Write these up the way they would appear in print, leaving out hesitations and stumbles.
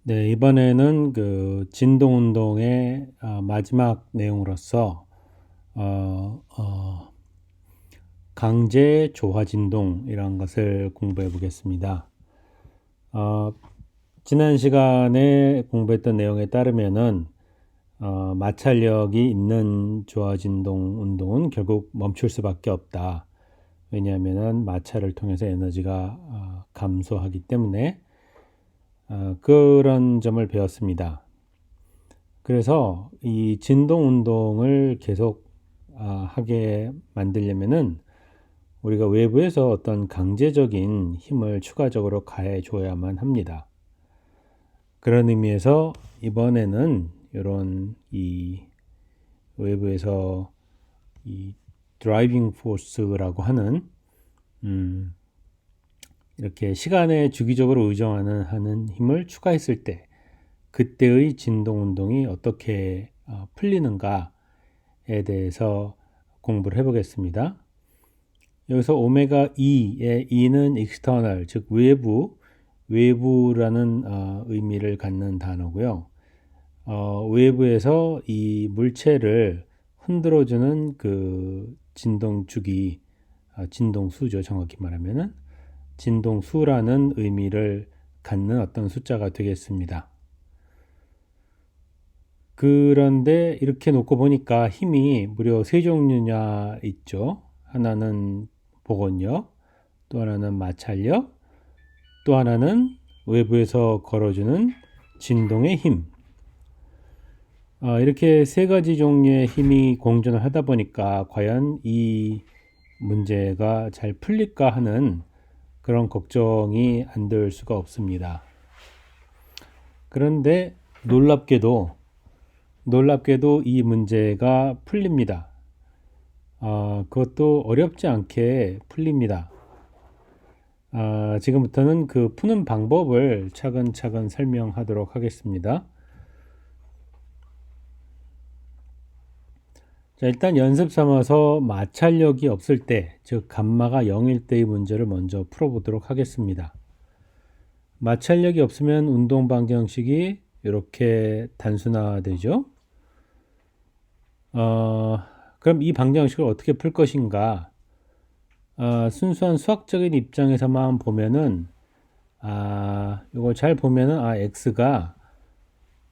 네, 이번에는 그 진동 운동의 마지막 내용으로서 어, 어, 강제 조화 진동이란 것을 공부해 보겠습니다. 어, 지난 시간에 공부했던 내용에 따르면은 마찰력이 있는 조화 진동 운동은 결국 멈출 수밖에 없다. 왜냐하면은 마찰을 통해서 에너지가 감소하기 때문에 그런 점을 배웠습니다. 그래서 이 진동 운동을 계속 하게 만들려면은 우리가 외부에서 어떤 강제적인 힘을 추가적으로 가해 줘야만 합니다. 그런 의미에서 이번에는 이런 이 외부에서 이 드라이빙 포스라고 하는 이렇게 시간에 주기적으로 의존하는 힘을 추가했을 때 그때의 진동 운동이 어떻게 풀리는가에 대해서 공부를 해보겠습니다. 여기서 오메가 2의 E는 external, 즉 외부라는 의미를 갖는 단어고요. 외부에서 이 물체를 흔들어주는 그 진동주기, 진동수죠. 정확히 말하면은 진동수라는 의미를 갖는 어떤 숫자가 되겠습니다. 그런데 이렇게 놓고 보니까 힘이 무려 세 종류냐 있죠. 하나는 복원력, 또 하나는 마찰력, 또 하나는 외부에서 걸어주는 진동의 힘. 이렇게 세 가지 종류의 힘이 공존을 하다 보니까 과연 이 문제가 잘 풀릴까 하는 그런 걱정이 안 들 수가 없습니다. 그런데 놀랍게도 이 문제가 풀립니다. 그것도 어렵지 않게 풀립니다. 지금부터는 그 푸는 방법을 차근차근 설명하도록 하겠습니다. 자, 일단 연습 삼아서 마찰력이 없을 때, 즉 감마가 0일 때의 문제를 먼저 풀어보도록 하겠습니다. 마찰력이 없으면 운동 방정식이 이렇게 단순화되죠. 그럼 이 방정식을 어떻게 풀 것인가? 순수한 수학적인 입장에서만 보면은 이걸 잘 보면은 x가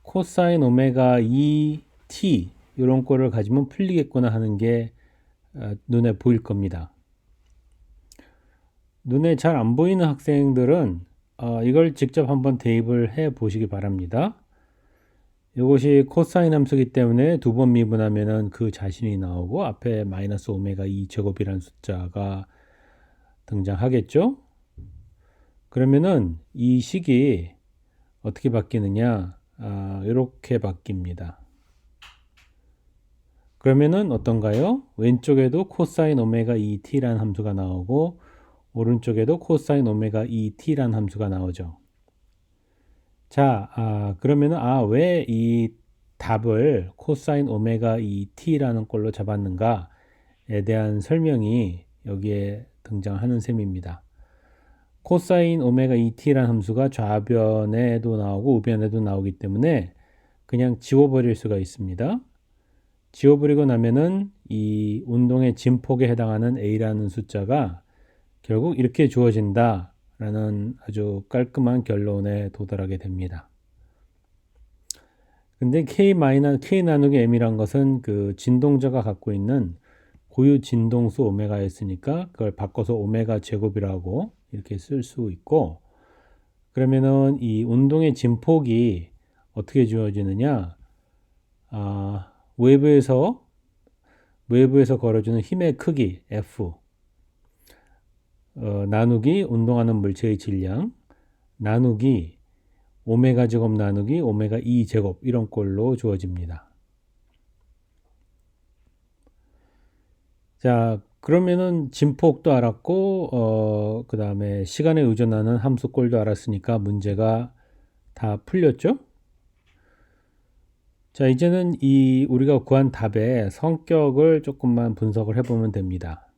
코사인 오메가 2t 이런 꼴을 가지면 풀리겠구나 하는 게 눈에 보일 겁니다. 눈에 잘 안 보이는 학생들은 이걸 직접 한번 대입을 해 보시기 바랍니다. 이것이 코사인 함수이기 때문에 두 번 미분하면은 그 자신이 나오고 앞에 마이너스 오메가 2 제곱이라는 숫자가 등장하겠죠? 그러면은 이 식이 어떻게 바뀌느냐? 이렇게 바뀝니다. 그러면은 어떤가요? 왼쪽에도 코사인 오메가 2t라는 함수가 나오고 오른쪽에도 코사인 오메가 2t라는 함수가 나오죠. 자, 그러면은 왜 이 답을 코사인 오메가 2t라는 꼴로 잡았는가에 대한 설명이 여기에 등장하는 셈입니다. 코사인 오메가 2t라는 함수가 좌변에도 나오고 우변에도 나오기 때문에 그냥 지워버릴 수가 있습니다. 지워버리고 나면은 이 운동의 진폭에 해당하는 A라는 숫자가 결국 이렇게 주어진다라는 아주 깔끔한 결론에 도달하게 됩니다. 근데 K 나누기 M이란 것은 그 진동자가 갖고 있는 고유 진동수 오메가였으니까 그걸 바꿔서 오메가 제곱이라고 이렇게 쓸 수 있고, 그러면은 이 운동의 진폭이 어떻게 주어지느냐? 외부에서 걸어주는 힘의 크기 F 나누기 운동하는 물체의 질량 나누기 오메가 제곱 나누기 오메가 2 제곱 이런 꼴로 주어집니다. 자, 그러면은 진폭도 알았고 그 다음에 시간에 의존하는 함수 꼴도 알았으니까 문제가 다 풀렸죠? 자, 이제는 이 우리가 구한 답의 성격을 조금만 분석을 해보면 됩니다.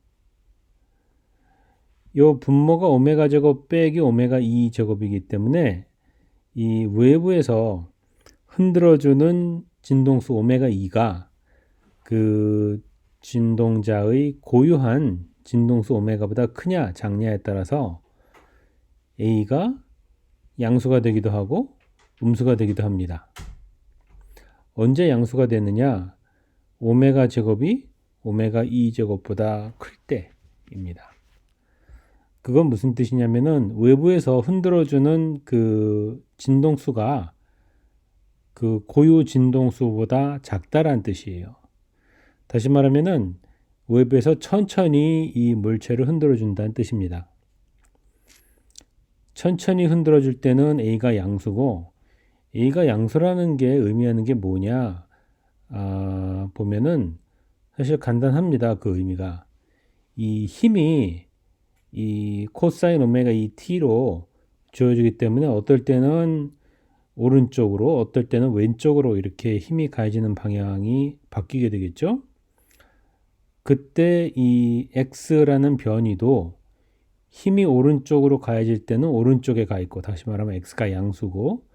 요 분모가 오메가 제곱 빼기 오메가 2 제곱이기 때문에 이 외부에서 흔들어주는 진동수 오메가 2가 그 진동자의 고유한 진동수 오메가보다 크냐 작냐에 따라서 A가 양수가 되기도 하고 음수가 되기도 합니다. 언제 양수가 되느냐? 오메가 제곱이 오메가 2 제곱보다 클 때입니다. 그건 무슨 뜻이냐면은 외부에서 흔들어주는 그 진동수가 그 고유 진동수보다 작다란 뜻이에요. 다시 말하면은 외부에서 천천히 이 물체를 흔들어준다는 뜻입니다. 천천히 흔들어줄 때는 A가 양수고, A가 양수라는 게 의미하는 게 뭐냐? 보면은 사실 간단합니다. 그 의미가. 이 힘이 이 코사인 오메가 2t로 주어지기 때문에 어떨 때는 오른쪽으로 어떨 때는 왼쪽으로 이렇게 힘이 가해지는 방향이 바뀌게 되겠죠. 그때 이 x라는 변이도 힘이 오른쪽으로 가해질 때는 오른쪽에 가 있고, 다시 말하면 x가 양수고,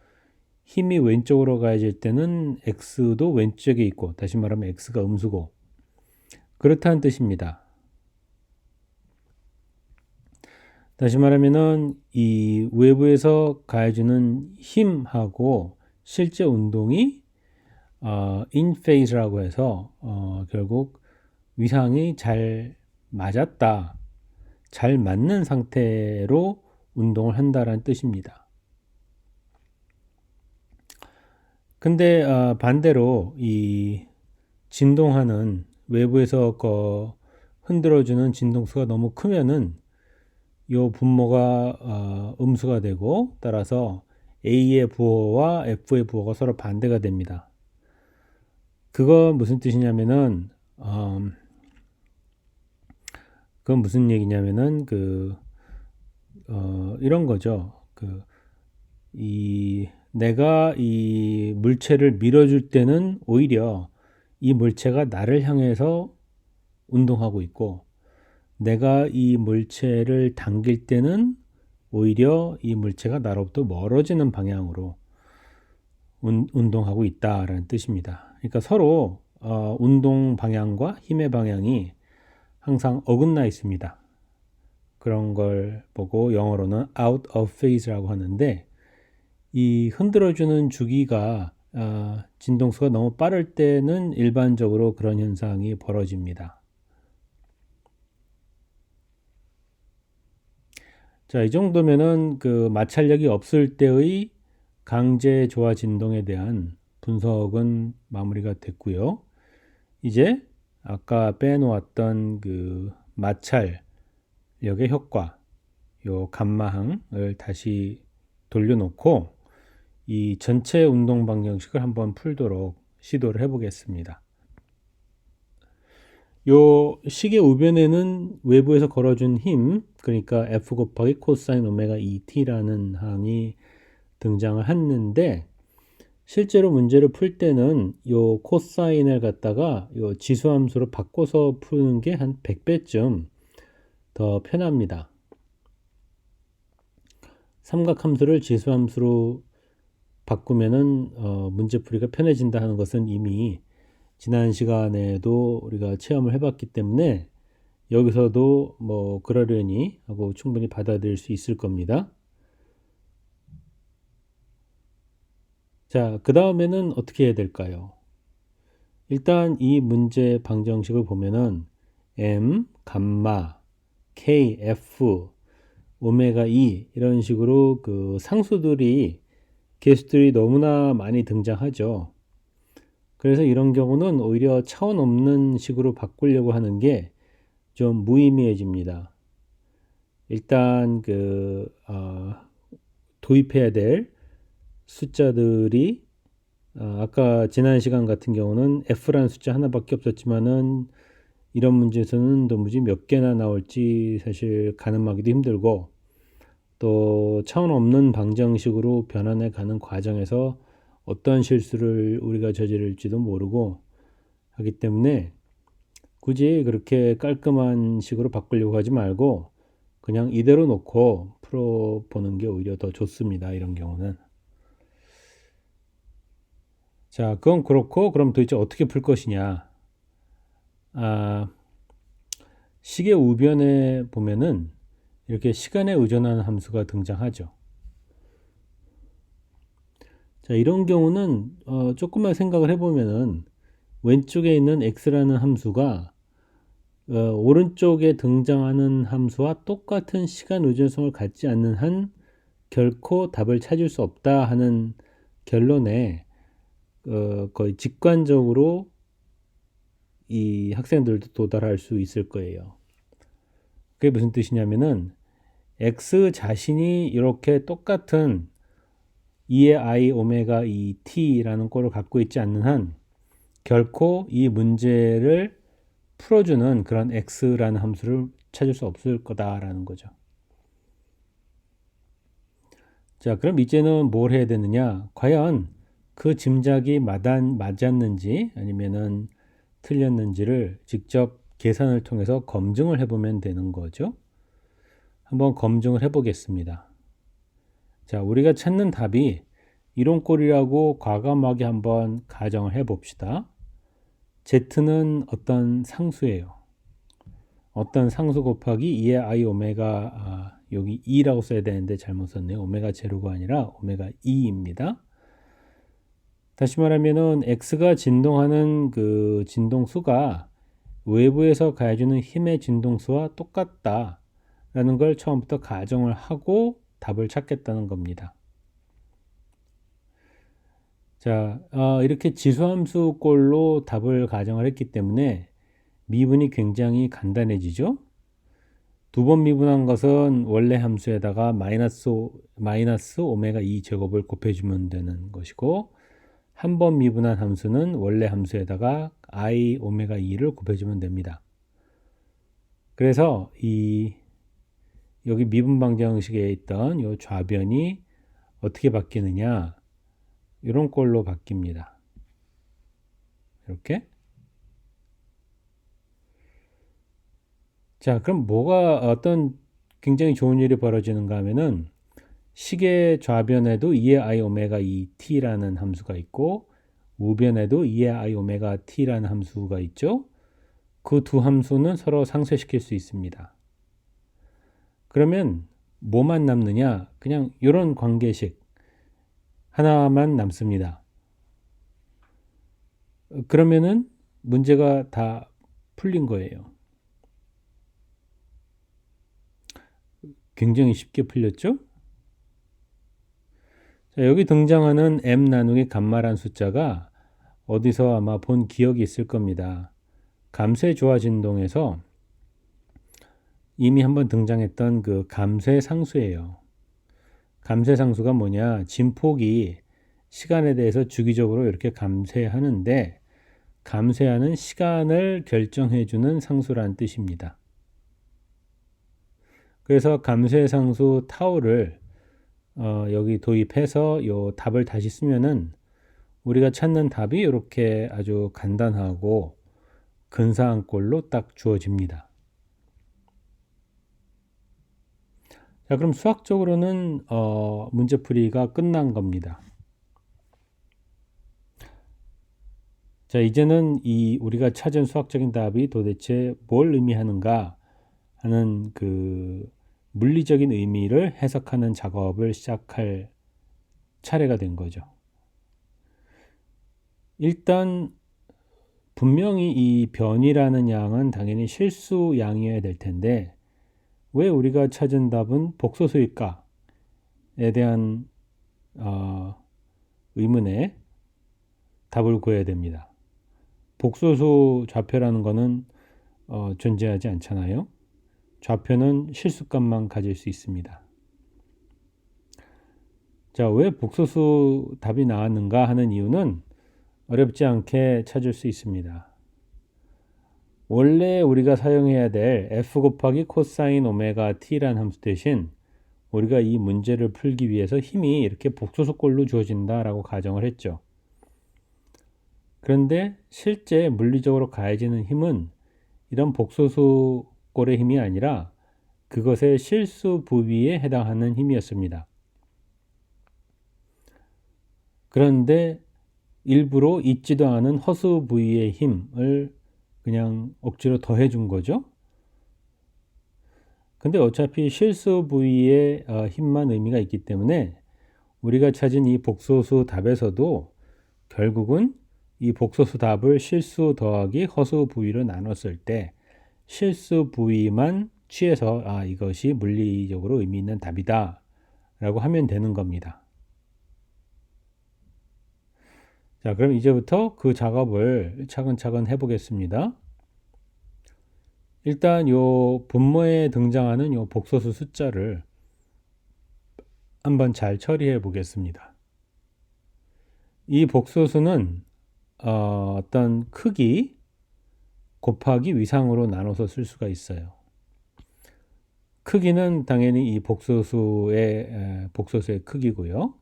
힘이 왼쪽으로 가해질 때는 x도 왼쪽에 있고, 다시 말하면 x가 음수고, 그렇다는 뜻입니다. 다시 말하면은 이 외부에서 가해주는 힘하고 실제 운동이 in phase라고 해서 결국 위상이 잘 맞았다, 잘 맞는 상태로 운동을 한다라는 뜻입니다. 근데 반대로 이 진동하는 외부에서 흔들어주는 진동수가 너무 크면은 요 분모가 음수가 되고, 따라서 A의 부호와 F의 부호가 서로 반대가 됩니다. 그건 무슨 뜻이냐면은 그건 무슨 얘기냐면은 이런 거죠. 내가 이 물체를 밀어줄 때는 오히려 이 물체가 나를 향해서 운동하고 있고, 내가 이 물체를 당길 때는 오히려 이 물체가 나로부터 멀어지는 방향으로 운동하고 있다라는 뜻입니다. 그러니까 서로 운동 방향과 힘의 방향이 항상 어긋나 있습니다. 그런 걸 보고 영어로는 out of phase라고 하는데, 이 흔들어주는 주기가 진동수가 너무 빠를 때는 일반적으로 그런 현상이 벌어집니다. 자, 이 정도면은 그 마찰력이 없을 때의 강제 조화 진동에 대한 분석은 마무리가 됐고요. 이제 아까 빼놓았던 그 마찰력의 효과, 요 감마항을 다시 돌려놓고 이 전체 운동 방정식을 한번 풀도록 시도를 해보겠습니다. 요 식의 우변에는 외부에서 걸어준 힘, 그러니까 F 곱하기 코사인 오메가 2t라는 항이 등장을 했는데, 실제로 문제를 풀 때는 요 코사인을 갖다가 요 지수함수로 바꿔서 푸는 게 한 100배쯤 더 편합니다. 삼각함수를 지수함수로 바꾸면은 문제풀이가 편해진다 하는 것은 이미 지난 시간에도 우리가 체험을 해봤기 때문에 여기서도 뭐 그러려니 하고 충분히 받아들일 수 있을 겁니다. 자, 그 다음에는 어떻게 해야 될까요? 일단 이 문제 방정식을 보면은 M, 감마, K, F, 오메가 2 이런 식으로 그 상수들이 개수들이 너무나 많이 등장하죠. 그래서 이런 경우는 오히려 차원 없는 식으로 바꾸려고 하는 게 좀 무의미해집니다. 일단 도입해야 될 숫자들이 아까 지난 시간 같은 경우는 F라는 숫자 하나밖에 없었지만은 이런 문제에서는 도무지 몇 개나 나올지 사실 가늠하기도 힘들고, 또 차원 없는 방정식으로 변환해 가는 과정에서 어떤 실수를 우리가 저지를지도 모르고 하기 때문에 굳이 그렇게 깔끔한 식으로 바꾸려고 하지 말고 그냥 이대로 놓고 풀어보는 게 오히려 더 좋습니다. 이런 경우는. 자, 그건 그렇고 그럼 도대체 어떻게 풀 것이냐? 아, 식의 우변에 보면은 이렇게 시간에 의존하는 함수가 등장하죠. 자, 이런 경우는 조금만 생각을 해보면은 왼쪽에 있는 x라는 함수가 오른쪽에 등장하는 함수와 똑같은 시간 의존성을 갖지 않는 한 결코 답을 찾을 수 없다 하는 결론에 거의 직관적으로 이 학생들도 도달할 수 있을 거예요. 그게 무슨 뜻이냐면은 x 자신이 이렇게 똑같은 2의 i 오메가 2 t라는 꼴을 갖고 있지 않는 한 결코 이 문제를 풀어주는 그런 x라는 함수를 찾을 수 없을 거다라는 거죠. 자, 그럼 이제는 뭘 해야 되느냐? 과연 그 짐작이 맞았는지 아니면은 틀렸는지를 직접 계산을 통해서 검증을 해보면 되는 거죠. 한번 검증을 해보겠습니다. 자, 우리가 찾는 답이 이론꼴이라고 과감하게 한번 가정을 해봅시다. Z는 어떤 상수예요. 어떤 상수 곱하기 2의 i 오메가 여기 2라고 써야 되는데 잘못 썼네요. 오메가 제로가 아니라 오메가 2입니다. 다시 말하면은 x가 진동하는 그 진동수가 외부에서 가해주는 힘의 진동수와 똑같다라는 걸 처음부터 가정을 하고 답을 찾겠다는 겁니다. 자, 이렇게 지수함수 꼴로 답을 가정을 했기 때문에 미분이 굉장히 간단해지죠. 두 번 미분한 것은 원래 함수에다가 마이너스 오메가 2 제곱을 곱해주면 되는 것이고, 한 번 미분한 함수는 원래 함수에다가 i 오메가 2를 곱해주면 됩니다. 그래서 여기 미분 방정식에 있던 이 좌변이 어떻게 바뀌느냐, 이런 꼴로 바뀝니다. 이렇게. 자, 그럼 어떤 굉장히 좋은 일이 벌어지는가 하면은 식의 좌변에도 2의 i 오메가 2t라는 함수가 있고 우변에도 2의 i 오메가 t라는 함수가 있죠. 그 두 함수는 서로 상쇄시킬 수 있습니다. 그러면 뭐만 남느냐? 그냥 이런 관계식 하나만 남습니다. 그러면은 문제가 다 풀린 거예요. 굉장히 쉽게 풀렸죠? 자, 여기 등장하는 m 나누기 감마란 숫자가 어디서 아마 본 기억이 있을 겁니다. 감쇄 조화 진동에서 이미 한번 등장했던 그 감쇄 상수예요. 감쇄 상수가 뭐냐? 진폭이 시간에 대해서 주기적으로 이렇게 감쇄하는데 감쇄하는 시간을 결정해주는 상수라는 뜻입니다. 그래서 감쇄 상수 타우를 여기 도입해서 요 답을 다시 쓰면은 우리가 찾는 답이 이렇게 아주 간단하고 근사한 꼴로 딱 주어집니다. 자, 그럼 수학적으로는 문제풀이가 끝난 겁니다. 자, 이제는 우리가 찾은 수학적인 답이 도대체 뭘 의미하는가 하는 그 물리적인 의미를 해석하는 작업을 시작할 차례가 된 거죠. 일단 분명히 이 변이라는 양은 당연히 실수 양이어야 될 텐데 왜 우리가 찾은 답은 복소수일까에 대한 의문에 답을 구해야 됩니다. 복소수 좌표라는 것은 존재하지 않잖아요. 좌표는 실수값만 가질 수 있습니다. 자, 왜 복소수 답이 나왔는가 하는 이유는 어렵지 않게 찾을 수 있습니다. 원래 우리가 사용해야 될 f 곱하기 코사인 오메가 t라는 함수 대신 우리가 이 문제를 풀기 위해서 힘이 이렇게 복소수꼴로 주어진다라고 가정을 했죠. 그런데 실제 물리적으로 가해지는 힘은 이런 복소수꼴의 힘이 아니라 그것의 실수 부위에 해당하는 힘이었습니다. 그런데 일부러 있지도 않은 허수 부위의 힘을 그냥 억지로 더해 준 거죠. 근데 어차피 실수 부위의 힘만 의미가 있기 때문에 우리가 찾은 이 복소수 답에서도 결국은 이 복소수 답을 실수 더하기 허수 부위로 나눴을 때 실수 부위만 취해서 이것이 물리적으로 의미 있는 답이다 라고 하면 되는 겁니다. 자, 그럼 이제부터 그 작업을 차근차근 해보겠습니다. 일단 요 분모에 등장하는 요 복소수 숫자를 한번 잘 처리해 보겠습니다. 이 복소수는 어떤 크기 곱하기 위상으로 나눠서 쓸 수가 있어요. 크기는 당연히 이 복소수의 크기고요.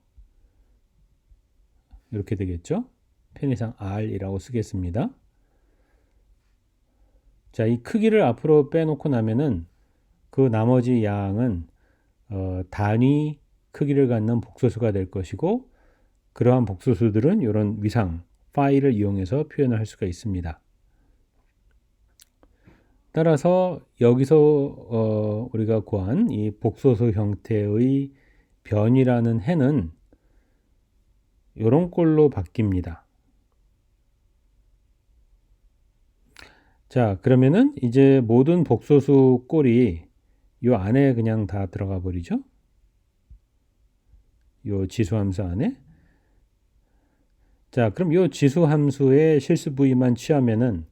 이렇게 되겠죠. 편의상 R이라고 쓰겠습니다. 자, 이 크기를 앞으로 빼놓고 나면은 그 나머지 양은 단위 크기를 갖는 복소수가 될 것이고, 그러한 복소수들은 이런 위상 파일을 이용해서 표현을 할 수가 있습니다. 따라서 여기서 우리가 구한 이 복소수 형태의 변이라는 해는 이런 꼴로 바뀝니다. 자, 그러면은 이제 모든 복소수 꼴이 요 안에 그냥 다 들어가 버리죠. 요 지수함수 안에. 자, 그럼 요 지수함수의 실수 부위만 취하면은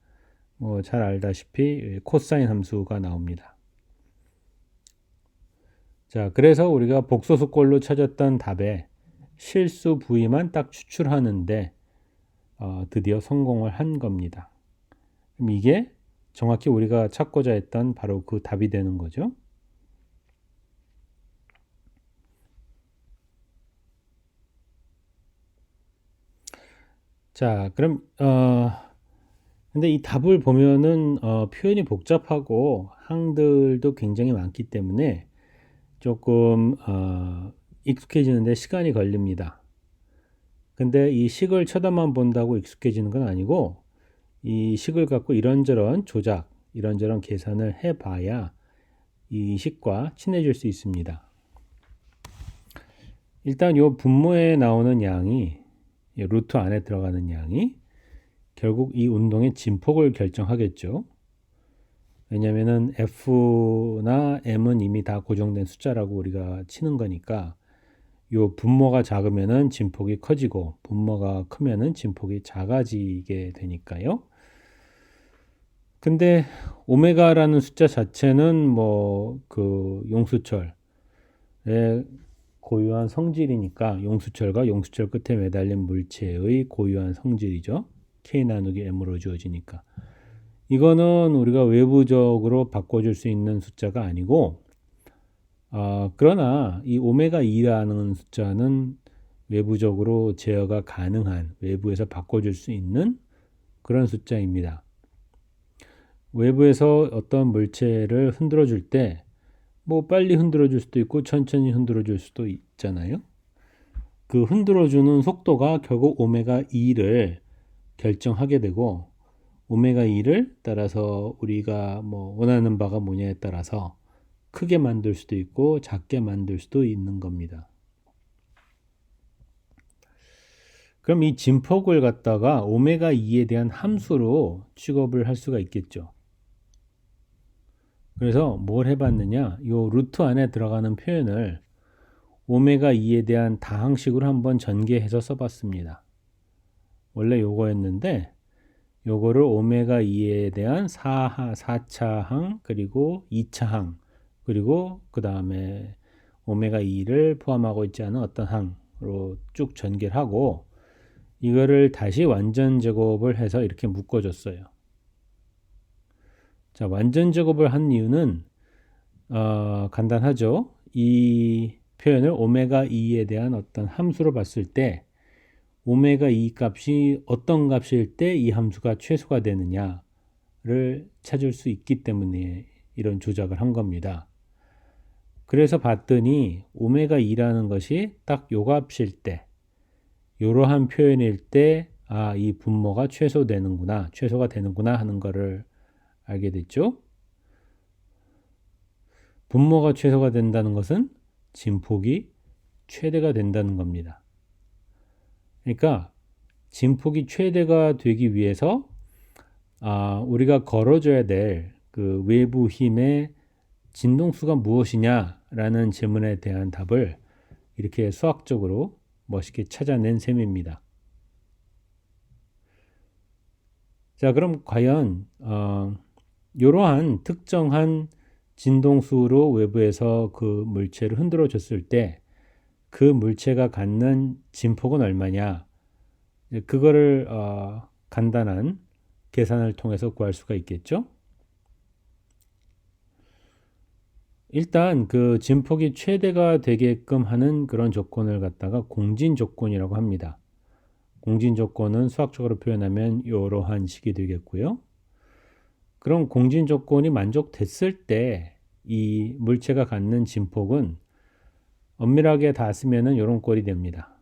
뭐 잘 알다시피 코사인 함수가 나옵니다. 자, 그래서 우리가 복소수 꼴로 찾았던 답에 실수 부위만 딱 추출하는데 드디어 성공을 한 겁니다. 그럼 이게 정확히 우리가 찾고자 했던 바로 그 답이 되는 거죠. 자, 그럼 근데 이 답을 보면은 표현이 복잡하고 항들도 굉장히 많기 때문에 조금 익숙해지는데 시간이 걸립니다. 근데 이 식을 쳐다만 본다고 익숙해지는 건 아니고 이 식을 갖고 이런저런 조작, 이런저런 계산을 해봐야 이 식과 친해질 수 있습니다. 일단 이 분모에 나오는 양이 루트 안에 들어가는 양이 결국 이 운동의 진폭을 결정하겠죠. 왜냐면은 F나 M은 이미 다 고정된 숫자라고 우리가 치는 거니까 요 분모가 작으면은 진폭이 커지고 분모가 크면은 진폭이 작아지게 되니까요. 근데 오메가라는 숫자 자체는 뭐 그 용수철의 고유한 성질이니까 용수철과 용수철 끝에 매달린 물체의 고유한 성질이죠. K 나누기 M으로 주어지니까. 이거는 우리가 외부적으로 바꿔줄 수 있는 숫자가 아니고 그러나 이 오메가 2라는 숫자는 외부적으로 제어가 가능한 외부에서 바꿔줄 수 있는 그런 숫자입니다. 외부에서 어떤 물체를 흔들어 줄 때 뭐 빨리 흔들어 줄 수도 있고 천천히 흔들어 줄 수도 있잖아요. 그 흔들어 주는 속도가 결국 오메가 2를 결정하게 되고 오메가 2를 따라서 우리가 뭐 원하는 바가 뭐냐에 따라서 크게 만들 수도 있고 작게 만들 수도 있는 겁니다. 그럼 이 진폭을 갖다가 오메가 2에 대한 함수로 취급을 할 수가 있겠죠. 그래서 뭘 해봤느냐, 요 루트 안에 들어가는 표현을 오메가 2에 대한 다항식으로 한번 전개해서 써봤습니다. 원래 요거였는데 요거를 오메가 2에 대한 4차항 그리고 2차항 그리고 그 다음에 오메가 2를 포함하고 있지 않은 어떤 항으로 쭉 전개를 하고 이거를 다시 완전 제곱을 해서 이렇게 묶어줬어요. 자, 완전 제곱을 한 이유는 간단하죠. 이 표현을 오메가 2에 대한 어떤 함수로 봤을 때 오메가 2 값이 어떤 값일 때 이 함수가 최소가 되느냐를 찾을 수 있기 때문에 이런 조작을 한 겁니다. 그래서 봤더니 오메가 2라는 것이 딱 요 값일 때 이러한 표현일 때 이 분모가 최소가 되는구나 하는 거를 알게 됐죠. 분모가 최소가 된다는 것은 진폭이 최대가 된다는 겁니다. 그러니까 진폭이 최대가 되기 위해서 우리가 걸어줘야 될 그 외부 힘의 진동수가 무엇이냐라는 질문에 대한 답을 이렇게 수학적으로 멋있게 찾아낸 셈입니다. 자, 그럼 과연 이러한 특정한 진동수로 외부에서 그 물체를 흔들어 줬을 때 그 물체가 갖는 진폭은 얼마냐? 그거를 간단한 계산을 통해서 구할 수가 있겠죠. 일단 그 진폭이 최대가 되게끔 하는 그런 조건을 갖다가 공진 조건이라고 합니다. 공진 조건은 수학적으로 표현하면 이러한 식이 되겠고요. 그럼 공진 조건이 만족됐을 때 이 물체가 갖는 진폭은 엄밀하게 다 쓰면은 이런 꼴이 됩니다.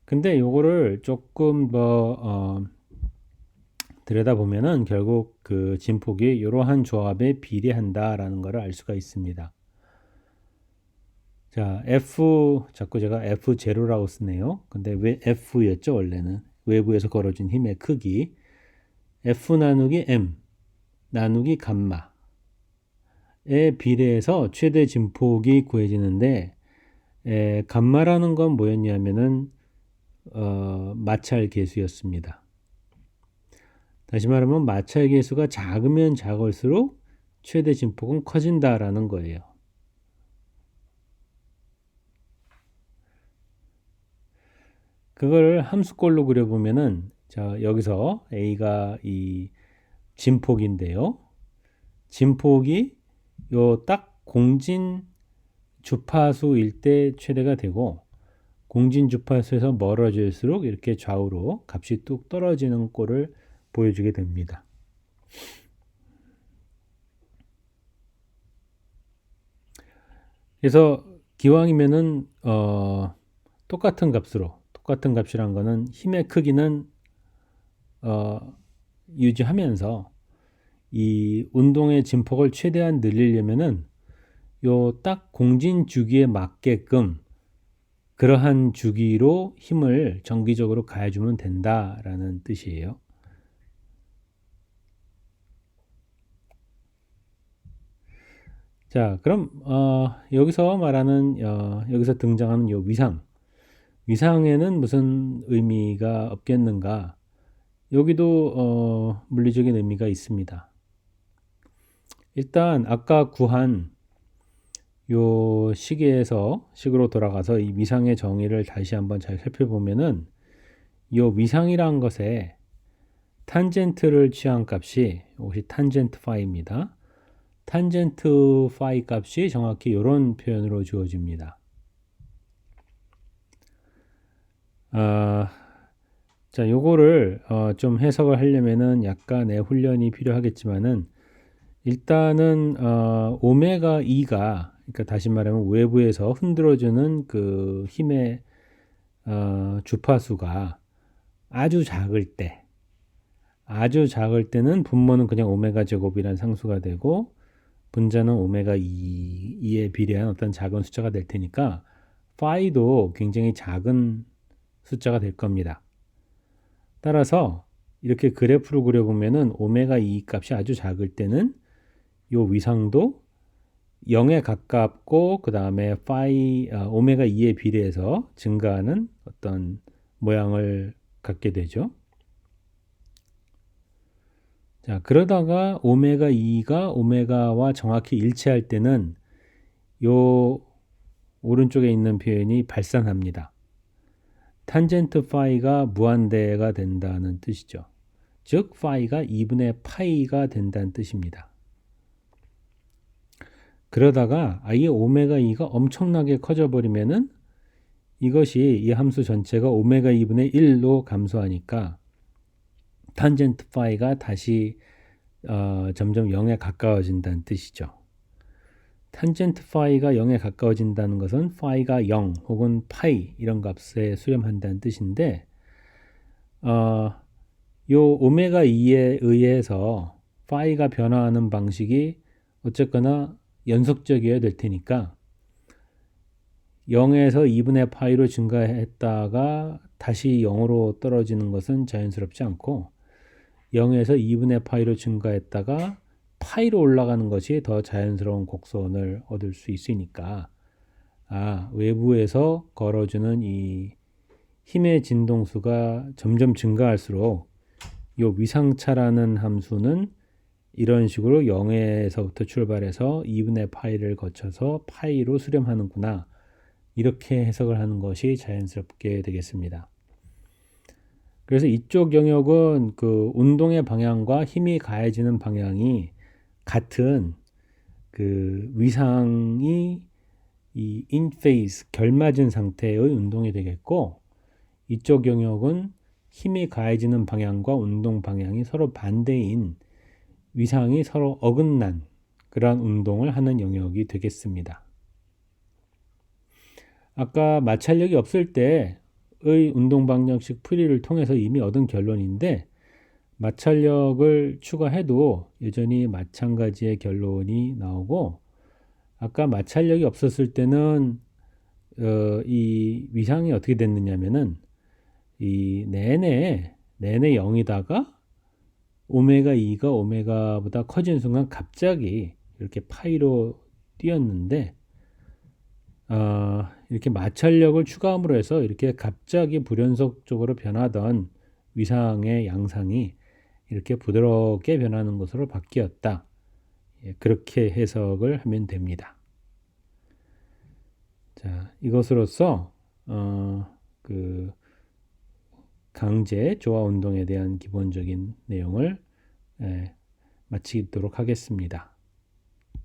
근데 요거를 조금 더 들여다보면은 결국 그 진폭이 이러한 조합에 비례한다라는 것을 알 수가 있습니다. 자, 자꾸 제가 F0라고 쓰네요. 근데 왜 F였죠, 원래는? 외부에서 걸어준 힘의 크기. F 나누기 M 나누기 감마에 비례해서 최대 진폭이 구해지는데, 감마라는 건 뭐였냐면은, 마찰 계수였습니다. 다시 말하면 마찰 계수가 작으면 작을수록 최대 진폭은 커진다라는 거예요. 그걸 함수꼴로 그려보면은 자, 여기서 A가 이 진폭인데요. 진폭이 요 딱 공진 주파수일 때 최대가 되고 공진 주파수에서 멀어질수록 이렇게 좌우로 값이 뚝 떨어지는 꼴을 보여주게 됩니다. 그래서 기왕이면은 똑같은 값이란 거는 힘의 크기는 유지하면서 이 운동의 진폭을 최대한 늘리려면은 요 딱 공진 주기에 맞게끔 그러한 주기로 힘을 정기적으로 가해주면 된다라는 뜻이에요. 자, 그럼 여기서 등장하는 요 위상에는 무슨 의미가 없겠는가? 여기도 물리적인 의미가 있습니다. 일단 아까 구한 요 식으로 돌아가서 이 위상의 정의를 다시 한번 잘 살펴보면은 요 위상이란 것에 탄젠트를 취한 값이 이것이 탄젠트 파이입니다. 탄젠트 파이 값이 정확히 이런 표현으로 주어집니다. 자, 요거를 좀 해석을 하려면은 약간의 훈련이 필요하겠지만은 일단은 오메가 2가 그러니까 다시 말하면 외부에서 흔들어주는 그 힘의 주파수가 아주 작을 때는 분모는 그냥 오메가 제곱이란 상수가 되고 분자는 오메가 2에 비례한 어떤 작은 숫자가 될 테니까 파이도 굉장히 작은 숫자가 될 겁니다. 따라서 이렇게 그래프를 그려보면은 오메가 2 값이 아주 작을 때는 요 위상도 0에 가깝고 그 다음에 오메가 2에 비례해서 증가하는 어떤 모양을 갖게 되죠. 자, 그러다가 오메가 2가 오메가와 정확히 일치할 때는 요 오른쪽에 있는 표현이 발산합니다. 탄젠트 파이가 무한대가 된다는 뜻이죠. 즉 파이가 2분의 파이가 된다는 뜻입니다. 그러다가 아예 오메가 2가 엄청나게 커져 버리면은 이것이 이 함수 전체가 오메가 2분의 1로 감소하니까 탄젠트 파이가 다시 점점 0에 가까워진다는 뜻이죠. 탄젠트 파이가 0에 가까워진다는 것은 파이가 0 혹은 파이 이런 값에 수렴한다는 뜻인데 요 오메가 2에 의해서 파이가 변화하는 방식이 어쨌거나 연속적이어야 될 테니까 0에서 2분의 파이로 증가했다가 다시 0으로 떨어지는 것은 자연스럽지 않고 0에서 2분의 파이로 증가했다가 파이로 올라가는 것이 더 자연스러운 곡선을 얻을 수 있으니까 외부에서 걸어주는 이 힘의 진동수가 점점 증가할수록 이 위상차라는 함수는 이런 식으로 0에서부터 출발해서 2분의 파이를 거쳐서 파이로 수렴하는구나. 이렇게 해석을 하는 것이 자연스럽게 되겠습니다. 그래서 이쪽 영역은 그 운동의 방향과 힘이 가해지는 방향이 같은 그 위상이 이 인페이스 결맞은 상태의 운동이 되겠고 이쪽 영역은 힘이 가해지는 방향과 운동 방향이 서로 반대인 위상이 서로 어긋난 그러한 운동을 하는 영역이 되겠습니다. 아까 마찰력이 없을 때의 운동 방정식 풀이를 통해서 이미 얻은 결론인데 마찰력을 추가해도 여전히 마찬가지의 결론이 나오고 아까 마찰력이 없었을 때는 이 위상이 어떻게 됐느냐면은 이 내내 0이다가 오메가 2가 오메가보다 커진 순간 갑자기 이렇게 파이로 뛰었는데 이렇게 마찰력을 추가함으로 해서 이렇게 갑자기 불연속적으로 변하던 위상의 양상이 이렇게 부드럽게 변하는 것으로 바뀌었다. 그렇게 해석을 하면 됩니다. 자, 이것으로써 그 강제 조화 운동에 대한 기본적인 내용을 마치도록 하겠습니다.